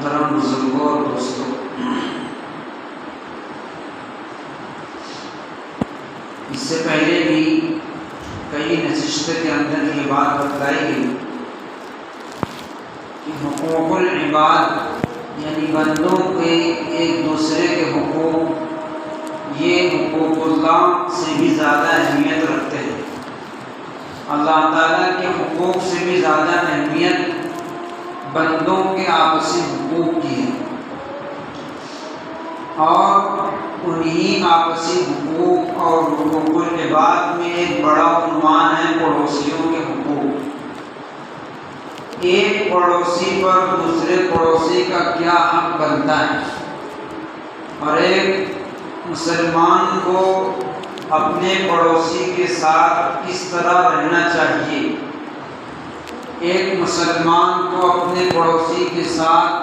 محترم بزرگوں اور دوستوں، اس سے پہلے بھی کئی نشستوں کے اندر یہ بات بتلائی گئی کہ حقوق العباد یعنی بندوں کے ایک دوسرے کے حقوق یہ حقوق اللہ سے بھی زیادہ اہمیت رکھتے ہیں۔ اللہ تعالیٰ کے حقوق سے بھی زیادہ اہمیت بندوں کے آپسی حقوق کی ہے، اور انہی آپسی حقوق اور حقوق العباد میں ایک بڑا عنوان ہے پڑوسیوں کے حقوق۔ ایک پڑوسی پر دوسرے پڑوسی کا کیا حق بنتا ہے، اور ایک مسلمان کو اپنے پڑوسی کے ساتھ کس طرح رہنا چاہیے، ایک مسلمان کو اپنے پڑوسی کے ساتھ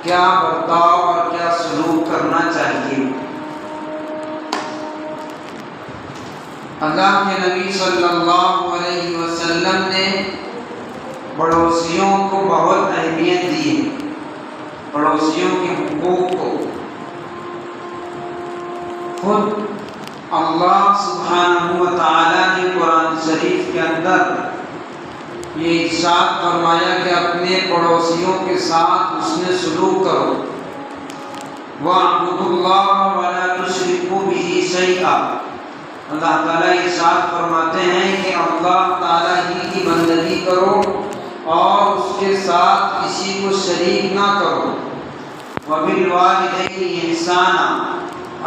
کیا برتاؤ اور کیا سلوک کرنا چاہیے۔ اللہ کے نبی صلی اللہ علیہ وسلم نے پڑوسیوں کو بہت اہمیت دی ہے، پڑوسیوں کے حقوق کو۔ خود اللہ سبحانہ و تعالیٰ نے قرآن شریف کے اندر یہ ارشاد فرمایا کہ اپنے پڑوسیوں کے ساتھ حسن سلوک کرو، وَاعْبُدُوا اللَّهَ وَلَا تُشْرِكُوا بِهِ شَيْئًا۔ اللہ تعالیٰ ارشاد فرماتے ہیں کہ اللہ تعالیٰ ہی کی بندگی کرو اور اس کے ساتھ کسی کو شریک نہ کرو۔ وَبِالْوَالِدَيْنِ إِحْسَانًا،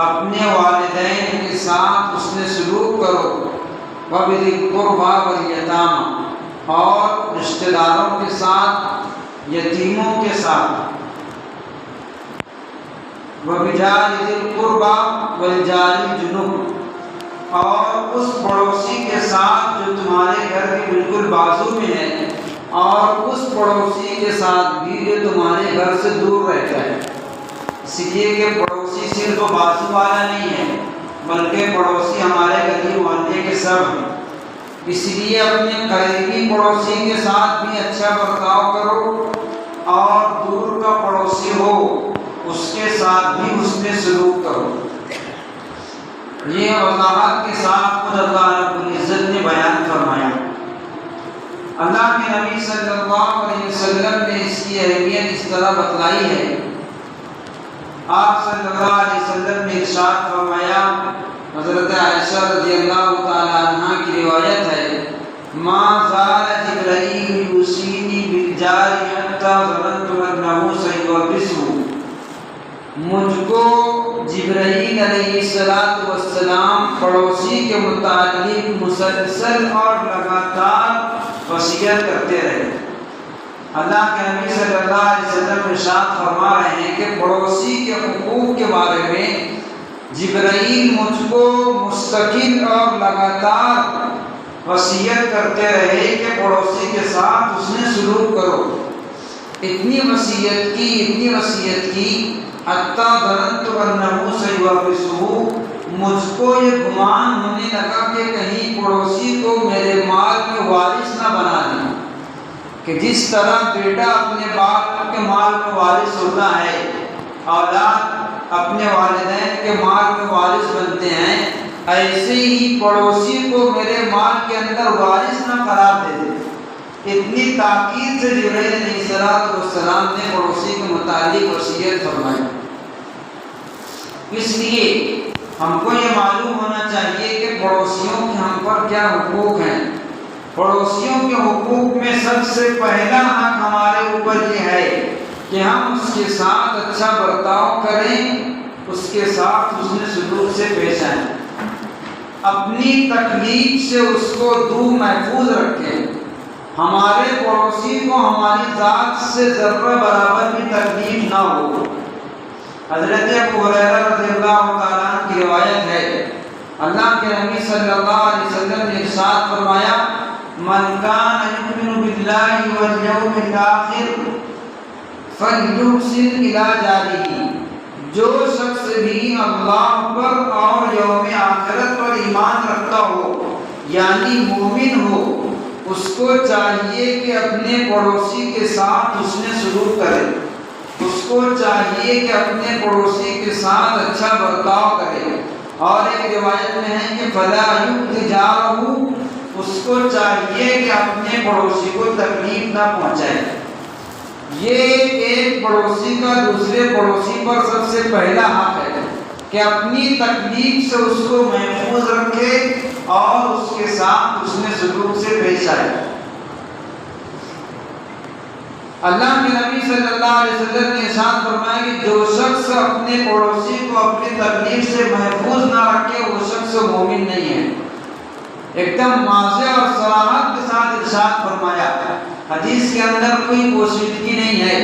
اپنے والدین کے ساتھ حسن سلوک کرو۔ وَبِذِي الْقُرْبَى وَالْيَتَامَى، اور رشتہ داروں کے ساتھ، یتیموں کے ساتھ۔ وَبِجَارِ ذِي الْقُرْبَى وَالْجَارِ الْجُنُبِ، اور اس پڑوسی کے ساتھ جو تمہارے گھر کے بالکل بازو میں ہے، اور اس پڑوسی کے ساتھ بھی جو تمہارے گھر سے دور رہتا ہے۔ اس لیے کہ پڑوسی صرف بازو والا نہیں ہے، بلکہ پڑوسی ہمارے گلی محلے کے سب ہیں۔ اس لیے اپنے قریبی پڑوسی کے ساتھ بھی اچھا برتاؤ کرو، اور دور کا پڑوسی ہو اس کے ساتھ بھی حسن سلوک کرو۔ یہ وضاحت کے ساتھ خود اللہ رب العزت نے بیان فرمایا۔ اللہ کے نبی صلی اللہ علیہ وسلم نے اس کی اہمیت اس طرح بتلائی ہے۔ آپ صلی اللہ علیہ وسلم نے ارشاد فرمایا، حضرت عائشہ رضی اللہ تعالی عنہ کی روایت ہے، ما زال جبرائیل یوصینی بالجار حتی ظننت انہ سیورثہ۔ مجھ کو جبرائیل علیہ السلام پڑوسی کے متعلق مسلسل اور لگاتار وصیت کرتے رہے۔ اللہ کے نبی صلی اللہ علیہ وسلم ارشاد فرما رہے ہیں کہ پڑوسی کے حقوق کے بارے میں جبرائیل مجھ کو مستقل اور لگاتار وصیت کرتے رہے کہ پڑوسی کے ساتھ حسن سلوک کرو۔ اتنی وصیت کی حتیٰ ظننت انہ سیورثہ، مجھ کو یہ گمان ہونے لگا کہ کہیں پڑوسی کو میرے مال میں وارث نہ بنا دیں، کہ جس طرح بیٹا اپنے باپ کے مال میں وارث ہوتا ہے، اولاد اپنے والدین کے مال میں وارث بنتے ہیں، ایسے ہی پڑوسی کو میرے مال کے اندر وارث نہ قرار دے دے۔ اتنی تاکید سے جبرائیل علیہ السلام نے پڑوسی کے متعلق وصیت فرمائی۔ اس لیے ہم کو یہ معلوم ہونا چاہیے کہ پڑوسیوں کے ہم پر کیا حقوق ہیں۔ پڑوسیوں کے حقوق میں سب سے پہلا حق ہمارے اوپر یہ ہے کہ ہم اس کے ساتھ اچھا برتاؤ کریں، اس کے ساتھ حسن سلوک سے پیش آئیں، اپنی تکلیف سے اس کو دور محفوظ رکھیں۔ ہمارے پڑوسی کو ہماری ذات سے ذرہ برابر بھی تکلیف نہ ہو۔ حضرت ابو ہریرہ رضی اللہ تعالیٰ عنہ کی روایت ہے، اللہ کے نبی صلی اللہ علیہ وسلم نے ارشاد فرمایا، من کان یؤمن باللہ والیوم الآخر فلیحسن الی جارہ، جو شخص بھی اللہ پر اور یوم آخرت پر ایمان رکھتا ہو یعنی مومن ہو، اس کو چاہیے کہ اپنے پڑوسی کے ساتھ حسن سلوک کرے۔ اس کو چاہیے کہ اپنے پڑوسی کے ساتھ اچھا برتاؤ کرے۔ اور ایک روایت میں ہے کہ فلا یؤذی جارہ، اس کو چاہیے کہ اپنے پڑوسی کو تکلیف نہ پہنچائے۔ یہ ایک پڑوسی کا دوسرے پڑوسی پر سب سے پہلا حق ہے کہ اپنی تکلیف سے اس کو محفوظ رکھے اور اس کے ساتھ حسن سلوک سے پیش آئے۔ اللہ کے نبی صلی اللہ علیہ وسلم نے ارشاد فرمایا کہ جو شخص اپنے پڑوسی کو اپنی تکلیف سے محفوظ نہ رکھے وہ شخص مومن نہیں ہے۔ ایک دم واضح اور صراحت کے ساتھ ارشاد فرمایا، حدیث کے اندر کوئی پوشیدگی نہیں ہے،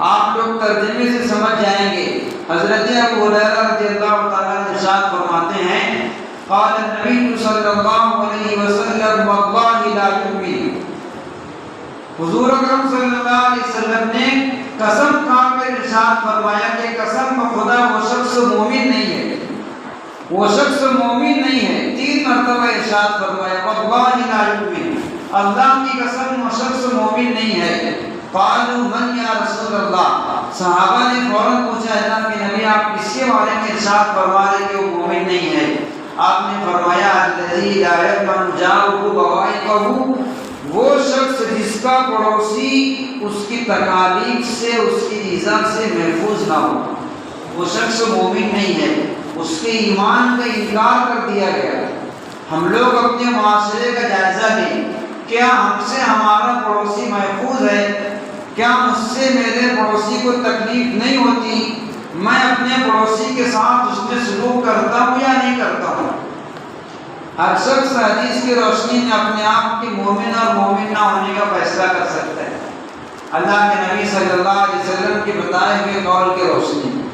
آپ لوگ ترجمے سے سمجھ جائیں گے۔ حضرت ابو ہریرہ رضی اللہ تعالیٰ عنہ ارشاد فرماتے ہیں، قال النبی صلی اللہ علیہ وسلم واللہ لا یؤمن، حضور اکرم صلی اللہ علیہ وسلم نے قسم کھا کر ارشاد فرمایا کہ قسم بخدا وہ شخص مومن نہیں ہے، وہ شخص مومن نہیں ہے۔ 3 مرتبہ ارشاد فرمایا واللہ لا یؤمن، اللہ کی قسم وہ شخص مومن نہیں ہے۔ قالوا من یا رسول اللہ، صحابہ نے فوراً پوچھا اللہ کے نبی آپ کس کے بارے میں ارشاد فرما رہے کہ وہ مومن نہیں ہے؟ آپ نے فرمایا الذی لا یأمن جارہ بوائقہ، وہ شخص جس کا پڑوسی اس کی تکالیف سے اس کی ایذا سے محفوظ نہ ہو، وہ شخص مومن نہیں ہے، اس کے ایمان کا انکار کر دیا گیا۔ ہم لوگ اپنے معاشرے کا جائزہ لیں، کیا ہم سے ہمارا پڑوسی محفوظ ہے؟ کیا مجھ سے میرے پڑوسی کو تکلیف نہیں ہوتی؟ میں اپنے پڑوسی کے ساتھ اس میں سلوک کرتا ہوں یا نہیں کرتا ہوں؟ ہر شخص حدیث کی روشنی میں اپنے آپ کی مومن اور مومن نہ ہونے کا فیصلہ کر سکتا ہے، اللہ کے نبی صلی اللہ علیہ وسلم کے بتائے ہوئے قول کی روشنی میں،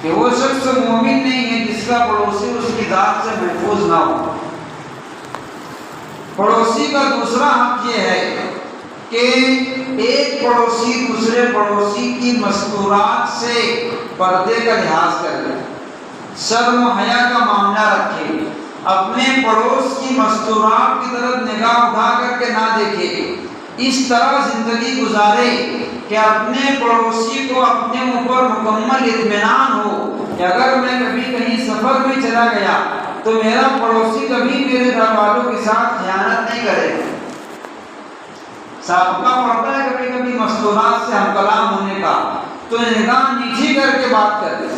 کہ وہ شخص مومن نہیں ہے جس کا پڑوسی اس کی ذات سے محفوظ نہ ہو۔ پڑوسی کا دوسرا حق یہ ہے کہ ایک پڑوسی دوسرے پڑوسی کی مستورات سے پردے کا لحاظ کرے، شرم و حیا کا معاملہ رکھے، اپنے پڑوس کی مستورات کی طرف نگاہ اٹھا کر کے نہ دیکھے، اس طرح زندگی گزارے کہ اپنے پڑوسی کو اپنے اوپر مکمل اطمینان ہو کہ اگر میں کبھی کہیں سفر میں چلا گیا تو میرا پڑوسی کبھی میرے گھر والوں کے ساتھ خیانت نہیں کرے گا۔ سابقہ پڑتا ہے کبھی کبھی مستورات سے ہم کلام ہونے کا، تو نگاہ نیچی کر کے بات کرے،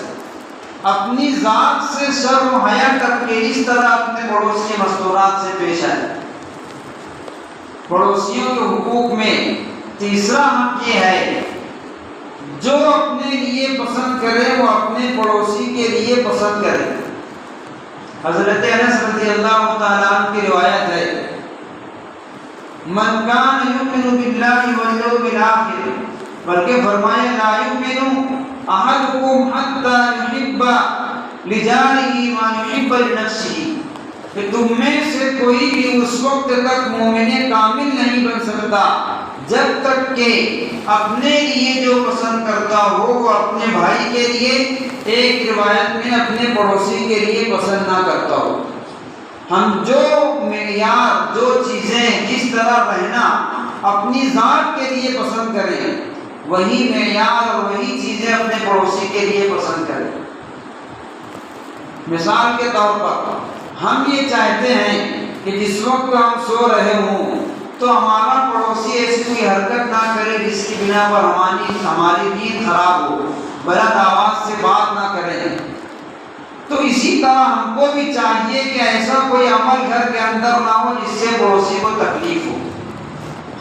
اپنی ذات سے شرم و حیا کر کے اس طرح اپنے پڑوس کی مستورات سے پیش آئے۔ پڑوسیوں کے حقوق میں تیسرا حق یہ ہے، جو اپنے لیے پسند کرے وہ اپنے پڑوسی کے لیے پسند کرے۔ حضرت انس رضی اللہ تعالیٰ عنہ کی روایت ہے، من کان یؤمن باللہ والیوم الآخر، بلکہ فرمائے لا یؤمن احدکم حتی یحب لجارہ ما یحب لنفسہ، کہ تم میں سے کوئی بھی اس وقت تک مومن کامل نہیں بن سکتا جب تک کہ اپنے لیے جو پسند کرتا ہو وہ اپنے بھائی کے لیے، ایک روایت میں اپنے پڑوسی کے لیے پسند نہ کرتا ہو۔ ہم جو معیار، جو چیزیں، جس طرح رہنا اپنی ذات کے لیے پسند کریں، وہی معیار اور وہی چیزیں اپنے پڑوسی کے لیے پسند کریں۔ مثال کے طور پر ہم یہ چاہتے ہیں کہ جس وقت ہم سو رہے ہوں تو ہمارا پڑوسی ایسی کوئی حرکت نہ کرے جس کی بنا پر ہماری نیند خراب ہو، بلند آواز سے بات نہ کرے۔ تو اسی طرح ہم کو بھی چاہیے کہ ایسا کوئی عمل گھر کے اندر نہ ہو جس سے پڑوسی کو تکلیف ہو۔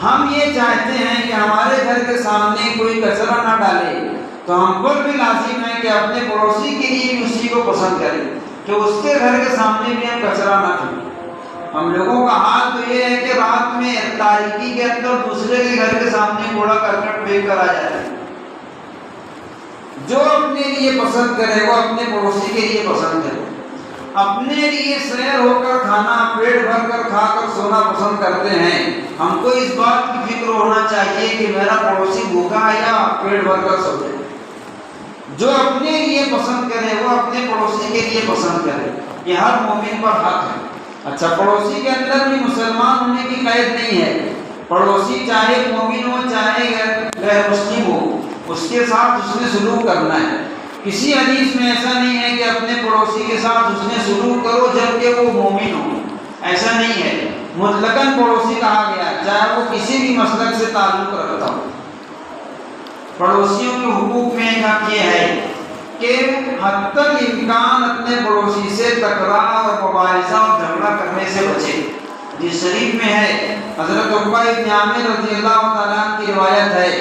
ہم یہ چاہتے ہیں کہ ہمارے گھر کے سامنے کوئی کچرا نہ ڈالے، تو ہم پر بھی لازم ہے کہ اپنے پڑوسی کے لیے بھی اسی کو پسند کریں کہ اس کے گھر کے سامنے بھی ہم کچرا نہ کریں۔ ہم لوگوں کا حال تو یہ ہے کہ رات میں تاریکی کے اندر دوسرے کے گھر کے سامنے کوڑا کرکٹ پھینک کر آ جاتے ہیں۔ جو اپنے لیے پسند کرے وہ اپنے پڑوسی کے لیے پسند کرے۔ اپنے لیے سیر ہو کر کھانا، پیٹ بھر کر کھا کر سونا پسند کرتے ہیں، ہم کو اس بات کی فکر ہونا چاہیے کہ میرا پڑوسی بھوکا ہے یا پیٹ بھر کر سو جائے۔ جو اپنے لیے پسند کرے وہ اپنے پڑوسی کے لیے پسند کرے، یہ ہر مومن پر حق ہے۔ اچھا، پڑوسی کے اندر بھی مسلمان ہونے کی قید نہیں ہے، پڑوسی چاہے مومن ہو چاہے غیر مسلم ہو، اس کے ساتھ حسن سلوک کرنا ہے۔ کسی حدیث میں ایسا نہیں ہے کہ اپنے پڑوسی کے ساتھ حسن سلوک کرو جبکہ وہ مومن ہو، ایسا نہیں ہے۔ مطلقاً پڑوسی کہا گیا چاہے وہ کسی بھی مسلک سے تعلق رکھتا ہو۔ پڑوسیوں کے حقوق میں ایک حق یہ ہے کہ حتی الامکان اپنے پڑوسی سے تکرار اور مباحثہ اور جھگڑا کرنے سے بچے۔ جس شریف میں ہے حضرت عقبہ بن عامر رضی اللہ تعالیٰ عنہ کی روایت ہے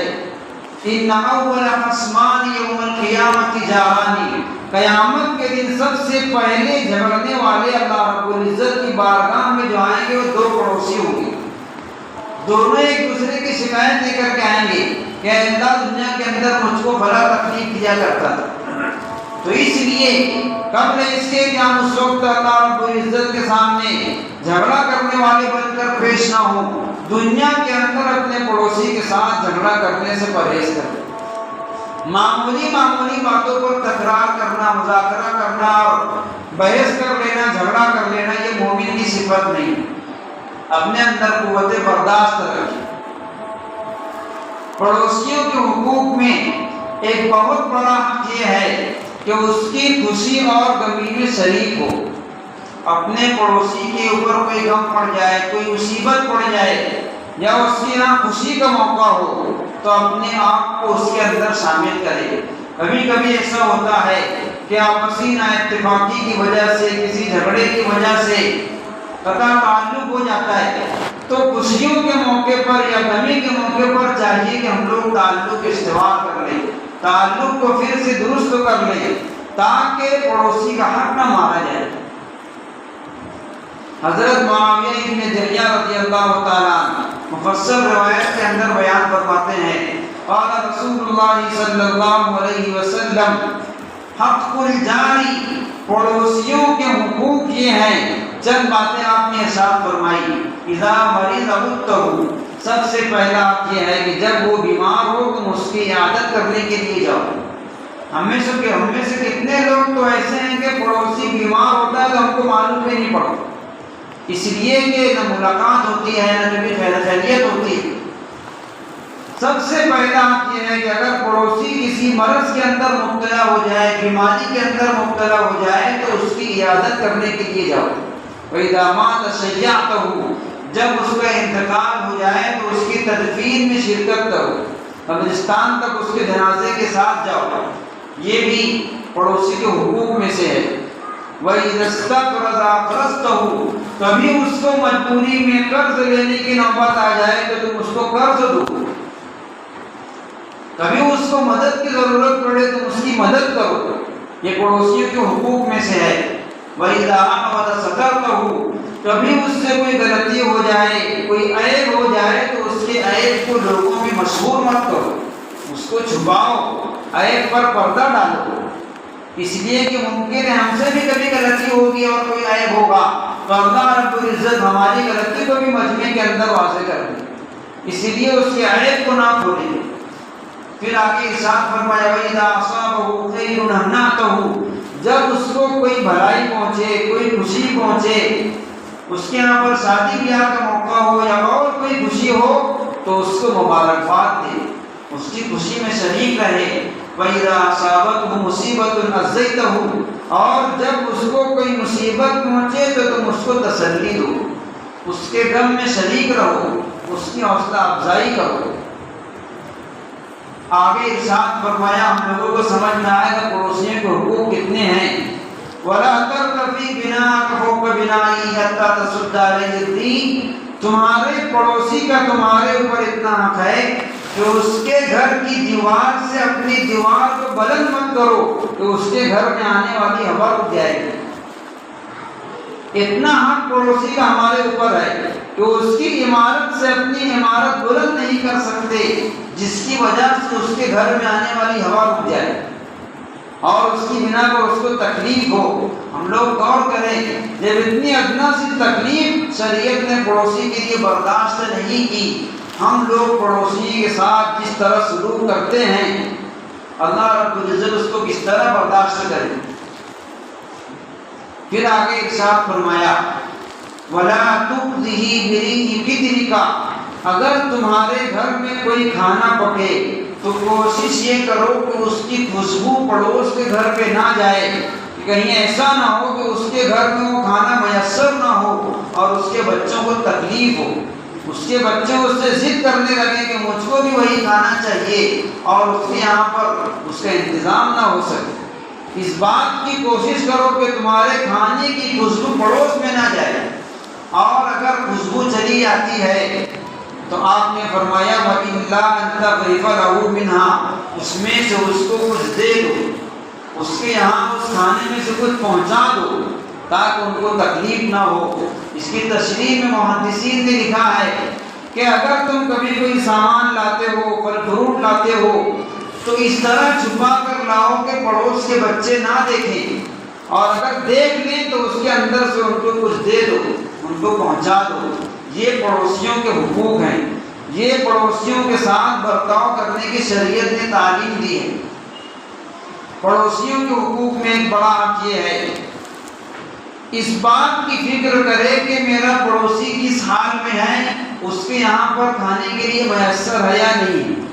ان اول خصمان یوم القیامت جارانی، قیامت کے دن سب سے پہلے جھگڑنے والے اللہ رب العزت کی بارگاہ میں جو آئیں گے وہ دو پڑوسی ہوں گے۔ دونوں ایک دوسرے کی شکایت لے کر کے آئیں گے کہ اللہ دنیا کے اندر مجھ کو بڑا تکلیف دیا کرتا تھا، تو اس لیے قبل اس کے کہ ہم اس وقت اللہ رب العزت کے سامنے جھگڑا کرنے والے بن کر پیش نہ ہوں، دنیا کے اندر اپنے پڑوسی کے ساتھ جھگڑا کرنے سے پرہیز کریں۔ معمولی باتوں پر تکرار کرنا، مذاکرہ کرنا اور بحث کر لینا، جھگڑا کر لینا، یہ مومن کی صفت نہیں۔ اپنے اندر قوت برداشت رکھیں۔ پڑوسیوں کے حقوق میں ایک بہت بڑا حق یہ ہے کہ اس کی خوشی اور غمی میں شریک ہو۔ اپنے پڑوسی کے اوپر کوئی غم پڑ جائے، کوئی مصیبت پڑ جائے یا اس کے یہاں خوشی کا موقع ہو تو اپنے آپ کو اس کے اندر شامل کرے۔ کبھی کبھی ایسا ہوتا ہے کہ آپسی نا اتفاقی کی وجہ سے، کسی جھگڑے کی وجہ سے قطع تعلق ہو جاتا ہے، تو خوشیوں کے موقع پر یا غمی کے موقع پر چاہیے کہ ہم لوگ تعلق استوار کر لیں، تعلق کو پھر سے درست کر لیں تاکہ پڑوسی کا حق نہ مارا جائے۔ حضرت معاویہ ابن جریہ رضی اللہ تعالیٰ عنہ مفصل روایت کے اندر بیان فرماتے ہیں قال رسول اللہ صلی اللہ علیہ وسلم حق الجاری، پڑوسیوں کے حقوق یہ ہیں، چند باتیں آپ نے ارشاد فرمائی۔ اذا مریض عدتہ، سب سے پہلا حق یہ ہے کہ جب وہ بیمار ہو تم اس کی عیادت کرنے کے لیے جاؤ۔ ہم میں سے کتنے لوگ تو ایسے ہیں کہ پڑوسی بیمار ہوتا ہے تو ہم کو معلوم بھی نہیں پڑتا، اس لیے کہ نہ ملاقات ہوتی ہے نہ کبھی خیریت ہوتی ہے۔ سب سے پہلا حق یہ ہے کہ اگر پڑوسی کسی مرض کے اندر مبتلا ہو جائے، بیماری کے اندر مبتلا ہو جائے تو اس کی عیادت کرنے کے لیے جاؤ۔ وَإِذَا مَاتَ شَيَّعْتَهُ، جب اس کا انتقال ہو جائے تو اس کی تدفین میں شرکت کرو، قبرستان تک اس کے جنازے کے ساتھ جاؤ۔ یہ بھی پڑوسی کے حقوق میں سے ہے۔ وَإِذَا اسْتَقْرَضَ أَقْرَضْتَهُ، کبھی اس کو مجبوری میں قرض لینے کی نوبت آ جائے تو تم اس کو قرض دو، کبھی اس کو مدد کی ضرورت پڑے تو اس کی مدد کرو، یہ پڑوسیوں کے حقوق میں سے ہے۔ وَإِذَا أَحْوَدَ سَتَرْتَهُ، کبھی اس سے کوئی غلطی ہو جائے، کوئی عیب ہو جائے تو اس کے عیب کو لوگوں میں مشہور مت کرو، اس کو چھپاؤ، عیب پر پردہ ڈالو، اس لیے کہ ممکن ہے ہم سے بھی کبھی غلطی ہوگی اور کوئی عیب ہوگا تو اللہ رب العزت ہماری غلطی کو بھی مجمع کے اندر واضح کر دے، اس لیے اس کے عیب کو نہ کھولیں۔ پھر آگے ارشاد فرمایا وَإِذَا أَصَابَهُ خَيْرٌ أَهْنَأْتَهُ، جب اس کو کوئی بھلائی پہنچے، کوئی خوشی پہنچے، اس کے یہاں پر شادی بیاہ کا موقع ہو یا اور کوئی خوشی ہو تو اس کو مبارکباد دے، اس کی خوشی میں شریک رہے۔ وَإِذَا أَصَابَتْهُ مُصِيبَةٌ عَزَّيْتَهُ، اور جب اس کو کوئی مصیبت پہنچے تو تم اس کو تسلی دو، اس کے غم میں شریک رہو، اس کی حوصلہ افزائی کرو۔ آگے ارشاد فرمایا، ہم لوگوں کو سمجھ میں آئے گا پڑوسیوں کے حقوق کتنے ہیں۔ وَلَا تَرْتَفِي بِنَاءَكَ فَوْقَ بِنَائِهِ حَتَّى تَسُدَّ عَلَيْهِ الدِّينَ، تمہارے پڑوسی کا تمہارے اوپر اتنا حق ہے کہ اس کے گھر کی دیوار سے اپنی دیوار کو بلند مت کرو کہ اس کے گھر میں آنے والی ہوا رک جائے گی۔ اتنا حق پڑوسی کا ہمارے اوپر ہے کہ اس کی عمارت سے اپنی عمارت بلند نہیں کر سکتے جس کی وجہ سے اس کے گھر میں آنے والی ہوا رک جائے اور اس کی بنا پر اس کو تکلیف ہو۔ ہم لوگ غور کریں، جب اتنی ادنا سی تکلیف شریعت نے پڑوسی کے لیے برداشت نہیں کی، ہم لوگ پڑوسی کے ساتھ جس طرح سلوک کرتے ہیں، اللہ رب العزت اس کو کس طرح برداشت کرے۔ پھر آگے ارشاد فرمایا وَلَا تُؤْذِهِ بِرِيحِ قِدْرِكَ، اگر تمہارے گھر میں کوئی کھانا پکے تو کوشش یہ کرو کہ اس کی خوشبو پڑوس کے گھر پہ نہ جائے، کہیں ایسا نہ ہو کہ اس کے گھر میں وہ کھانا میسر نہ ہو اور اس کے بچوں کو تکلیف ہو، اس کے بچے اس سے ضد کرنے لگے کہ مجھ کو بھی وہی کھانا چاہیے اور اس کے یہاں پر اس کا انتظام نہ ہو سکے۔ اس بات کی کوشش کرو کہ تمہارے کھانے کی خوشبو پڑوس میں نہ جائے، اور اگر خوشبو چلی آتی ہے تو آپ نے فرمایا وَإِلَّا أَن تَغْرِفَ لَهُ مِنْهَا، اس میں سے اس کو کچھ دے دو، اس کے یہاں اس کھانے میں سے کچھ پہنچا دو تاکہ ان کو تکلیف نہ ہو۔ اس کی تشریح میں محدثین نے لکھا ہے کہ اگر تم کبھی کوئی سامان لاتے ہو، پھل فروٹ لاتے ہو، تو اس طرح چھپا کر لاؤ کہ پڑوس کے بچے نہ دیکھیں، اور اگر دیکھ لیں تو اس کے اندر سے ان کو کچھ دے دو، ان کو پہنچا دو۔ یہ پڑوسیوں کے حقوق ہیں، یہ پڑوسیوں کے ساتھ برتاؤ کرنے کی شریعت نے تعلیم دی ہے۔ پڑوسیوں کے حقوق میں ایک بڑا حق یہ ہے، اس بات کی فکر کرے کہ میرا پڑوسی کس حال میں ہے، اس کے یہاں پر کھانے کے لیے میسر ہے یا نہیں۔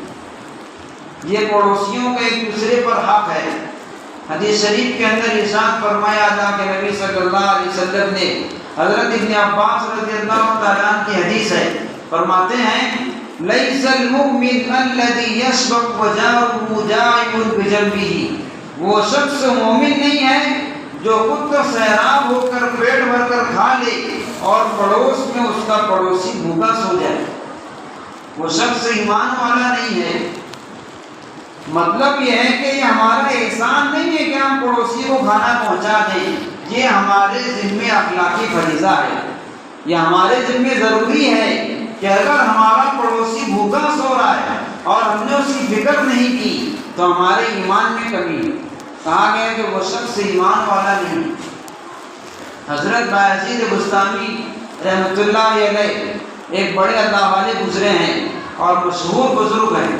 یہ پڑوسیوں کا ایک دوسرے پر حق ہے۔ حدیث شریف کے اندر ارشاد فرمایا تھا کہ نبی صلی اللہ علیہ وسلم نے، حضرت ابن عباس رضی اللہ تعالیٰ عنہ کی حدیث ہے، فرماتے ہیں لیس المؤمن الذی یشبع وجارہ جائع بجنبہ، وہ شخص مومن نہیں ہے جو خود تو سیراب ہو کر پیٹ بھر کر کھا لے اور پڑوس میں اس کا پڑوسی بھوکا سو جائے، وہ شخص ایمان والا نہیں ہے۔ مطلب یہ ہے کہ یہ ہمارا احسان نہیں ہے کہ ہم پڑوسی کو کھانا پہنچا دیں، یہ ہمارے ذمے اخلاقی فریضہ ہے، یہ ہمارے ذمے ضروری ہے کہ اگر ہمارا پڑوسی بھوکا سو رہا ہے اور ہم نے اس کی فکر نہیں کی تو ہمارے ایمان میں کمی ہے۔ کہا گیا کہ وہ شخص ایمان والا نہیں۔ حضرت بایزید بستامی رحمۃ اللہ علیہ ایک بڑے اللہ والے گزرے ہیں اور مشہور بزرگ ہیں،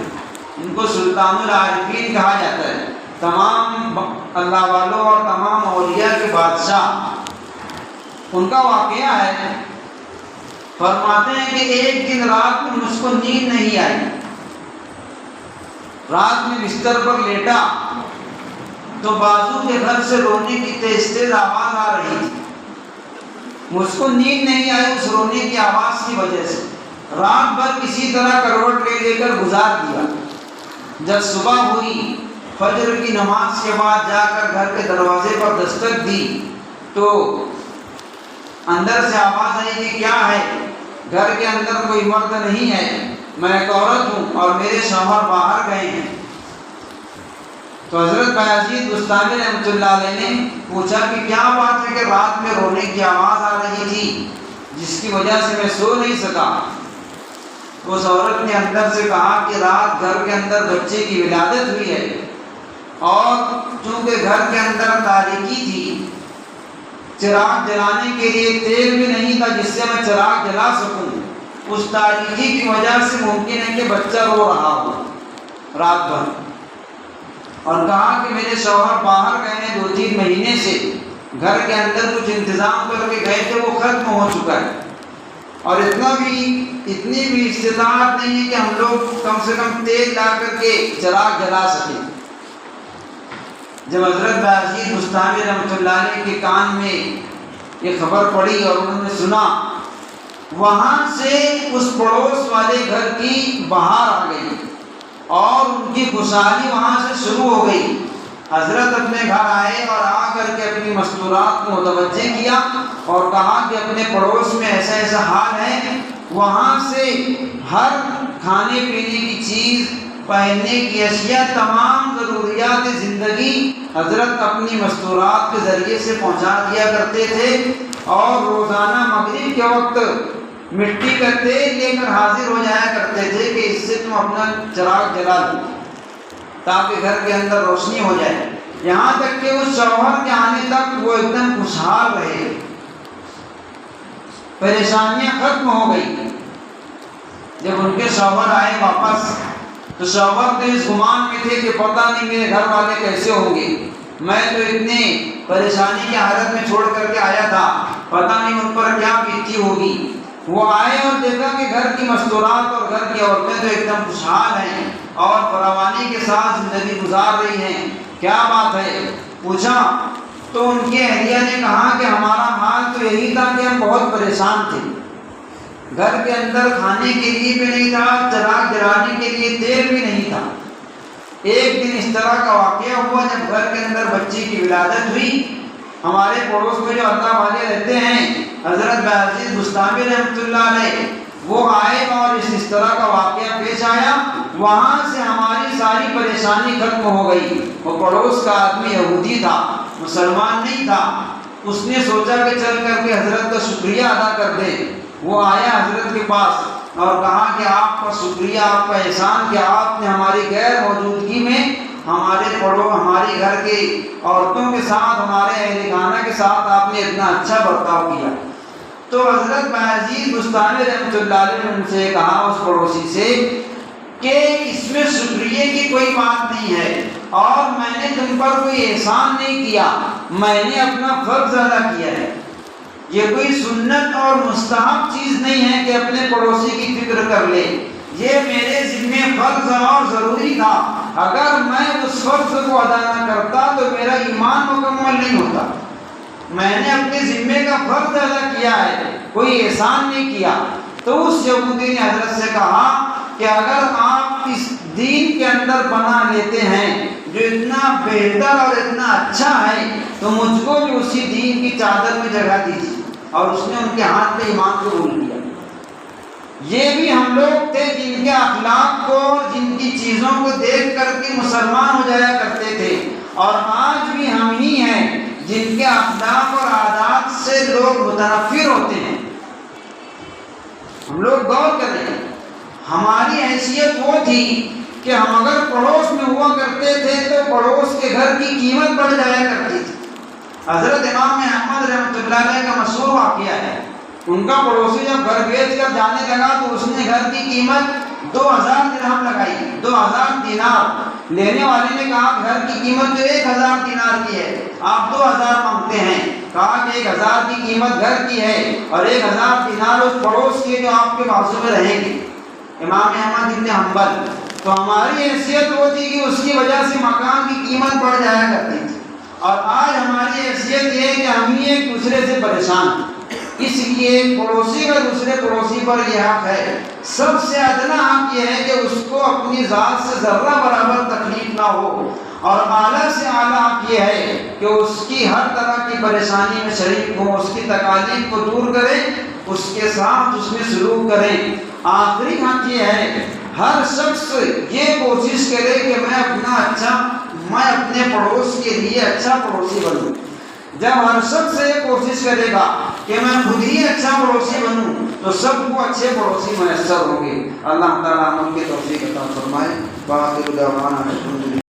ان کو سلطان العارفین کہا جاتا ہے، تمام اللہ والوں اور تمام اولیاء کے بادشاہ۔ ان کا واقعہ ہے، فرماتے ہیں کہ ایک دن رات میں مجھ کو نیند نہیں آئی، رات میں بستر پر لیٹا تو بازو کے گھر سے رونے کی تیز آواز آ رہی تھی، مجھ کو نیند نہیں آئی اس رونے کی آواز کی وجہ سے، رات بھر کسی طرح کروٹ لے کر گزار دیا۔ جب صبح ہوئی، فجر کی نماز کے بعد جا کر گھر کے دروازے پر دستک دی تو اندر سے آواز آئی کہ کیا ہے؟ گھر کے اندر کوئی مرد نہیں ہے، میں ایک عورت ہوں اور میرے شوہر باہر گئے ہیں۔ تو حضرت بایزید بستامی رحمۃ اللہ علیہ نے پوچھا کہ کیا بات ہے کہ رات میں رونے کی آواز آ رہی تھی جس کی وجہ سے میں سو نہیں سکا؟ اس عورت نے اندر سے کہا کہ رات گھر کے اندر بچے کی ولادت ہوئی ہے اور چونکہ گھر کے اندر تاریکی تھی، چراغ جلانے کے لیے تیل بھی نہیں تھا جس سے میں چراغ جلا سکوں، اس تاریکی کی وجہ سے ممکن ہے کہ بچہ رو رہا ہو رات بھر، اور کہا کہ میرے شوہر باہر گئے ہیں 2-3 مہینے سے، گھر کے اندر کچھ انتظام کر کے گئے تھے، وہ ختم ہو چکا ہے، اور اتنی بھی استطاعت نہیں ہے کہ ہم لوگ کم سے کم تیل لا کر کے چراغ جلا سکیں۔ جب حضرت بایزید بستامی رحمۃ اللہ علیہ کے کان میں یہ خبر پڑی اور انہوں نے سنا، وہاں سے اس پڑوس والے گھر کی بہار آ گئی اور ان کی خوشحالی وہاں سے شروع ہو گئی۔ حضرت اپنے گھر آئے اور آ کر کے اپنی مستورات کو متوجہ کیا اور کہا کہ اپنے پڑوس میں ایسا ایسا حال ہے، وہاں سے ہر کھانے پینے کی چیز، پہننے کی اشیاء، تمام ضروریات زندگی حضرت اپنی مستورات کے ذریعے سے پہنچا دیا کرتے تھے، اور روزانہ مغرب کے وقت مٹی کا تیل لے کر حاضر ہو جایا کرتے تھے کہ اس سے تم اپنا چراغ جلا دو تاکہ گھر کے اندر روشنی ہو جائے، یہاں تک کہ اس شوہر کے آنے تک وہ ایک دم خوشحال رہے، پریشانیاں ختم ہو گئی۔ جب ان کے شوہر آئے واپس تو شوہر تو اس گمان میں تھے کہ پتہ نہیں میرے گھر والے کیسے ہوں گے، میں تو اتنے پریشانی کی حالت میں چھوڑ کر کے آیا تھا، پتہ نہیں ان پر کیا بیتی ہوگی۔ وہ آئے اور دیکھا کہ گھر کی مستورات اور گھر کی عورتیں تو ایک دم خوشحال ہیں اور فراوانی کے ساتھ زندگی گزار رہی ہیں، کیا بات ہے؟ پوچھا تو ان کی اہلیہ نے کہا کہ ہمارا حال تو یہی تھا کہ ہم بہت پریشان تھے، گھر کے اندر کھانے کے لیے بھی نہیں تھا، چراغ جلانے کے لیے تیل بھی نہیں تھا۔ ایک دن اس طرح کا واقعہ ہوا جب گھر کے اندر بچی کی ولادت ہوئی۔ ہمارے پڑوس میں جو اللہ والے رہتے ہیں حضرت بایزید بستامی رحمۃ اللہ علیہ، وہ آئے اور اس طرح کا واقعہ پیش آیا، وہاں سے ہماری ساری پریشانی ختم ہو گئی۔ وہ پڑوس کا آدمی یہودی تھا، مسلمان نہیں تھا، اس نے سوچا کہ چل کر کے حضرت کا شکریہ ادا کر دے۔ وہ آیا حضرت کے پاس اور کہا کہ آپ کا شکریہ، آپ کا احسان کہ آپ نے ہماری غیر موجودگی میں ہمارے گھر کی عورتوں کے ساتھ، ہمارے اہل خانہ کے ساتھ آپ نے اتنا اچھا برتاؤ کیا۔ تو حضرت بایزید بستامی رحمۃ اللہ علیہ نے ان سے کہا، اس پڑوسی سے، کہ اس میں شکریہ کی کوئی بات نہیں ہے، اور میں نے تم پر کوئی احسان نہیں کیا، میں نے اپنا فرض ادا کیا ہے۔ یہ کوئی سنت اور مستحب چیز نہیں ہے کہ اپنے پڑوسی کی فکر کر لے، یہ میرے ذمہ فرض اور ضروری تھا۔ اگر میں اس فرض کو ادا نہ کرتا تو میرا ایمان مکمل نہیں ہوتا۔ میں نے اپنے ذمے کا فرض ادا کیا ہے، کوئی احسان نہیں کیا۔ تو اس یہودی نے حضرت سے کہا کہ اگر آپ اس دین کے اندر پناہ لیتے ہیں جو اتنا بہتر اور اتنا اچھا ہے، تو مجھ کو بھی اسی دین کی چادر میں جگہ دیجیے۔ اور اس نے ان کے ہاتھ میں ایمان قبول کیا۔ یہ بھی ہم لوگ تھے جن کے اخلاق کو، جن کی چیزوں کو دیکھ کر کے مسلمان ہو جایا کرتے تھے، اور آج بھی ہم ہی ہیں جن کے اخلاق اور عادات سے لوگ متنفر ہوتے ہیں۔ ہم لوگ غور کریں، ہماری حیثیت وہ تھی کہ ہم اگر پڑوس میں ہوا کرتے تھے تو پڑوس کے گھر کی قیمت بڑھ جایا کرتی تھی۔ حضرت امام احمد رحمۃ اللہ علیہ کا مشہور واقعہ ہے، ان کا پڑوسی جب گھر بیچ کر جانے لگا تو اس نے گھر کی قیمت 2000 درہم لگائی، 2000 دینار۔ لینے والے نے کہا گھر کی قیمت تو 1000 دینار کی ہے، آپ 2000 مانگتے ہیں۔ کہا کہ 1000 کی قیمت گھر کی ہے اور 1000 دینار اس پڑوس کے جو آپ کے بازو میں رہیں گے، امام احمد ابن حنبل۔ تو ہماری حیثیت وہ تھی کہ اس کی وجہ سے مکان کی قیمت بڑھ جایا کرتی تھی، اور آج ہماری حیثیت یہ ہے کہ ہم ہی ایک دوسرے سے پریشان ہیں۔ اس لیے پڑوسی کا دوسرے پڑوسی پر یہ حق ہے، سب سے ادنا حق یہ ہے کہ اس کو اپنی ذات سے ذرہ برابر تکلیف نہ ہو، اور اعلیٰ سے اعلیٰ حق یہ ہے کہ اس کی ہر طرح کی پریشانی میں شریک ہوں، اس کی تکالیف کو دور کریں، اس کے ساتھ اس میں سلوک کریں۔ آخری حق یہ ہے، ہر شخص یہ کوشش کرے کہ میں اپنے پڑوس کے لیے اچھا پڑوسی بنوں۔ جب ہر شخص یہ کوشش کرے گا کہ میں خود ہی اچھا پڑوسی بنوں تو سب کو اچھے پڑوسی میسر ہوں گے۔ اللہ تعالیٰ ہم کی توفیق عطا فرمائے۔ باقی دعوانا الحمدللہ۔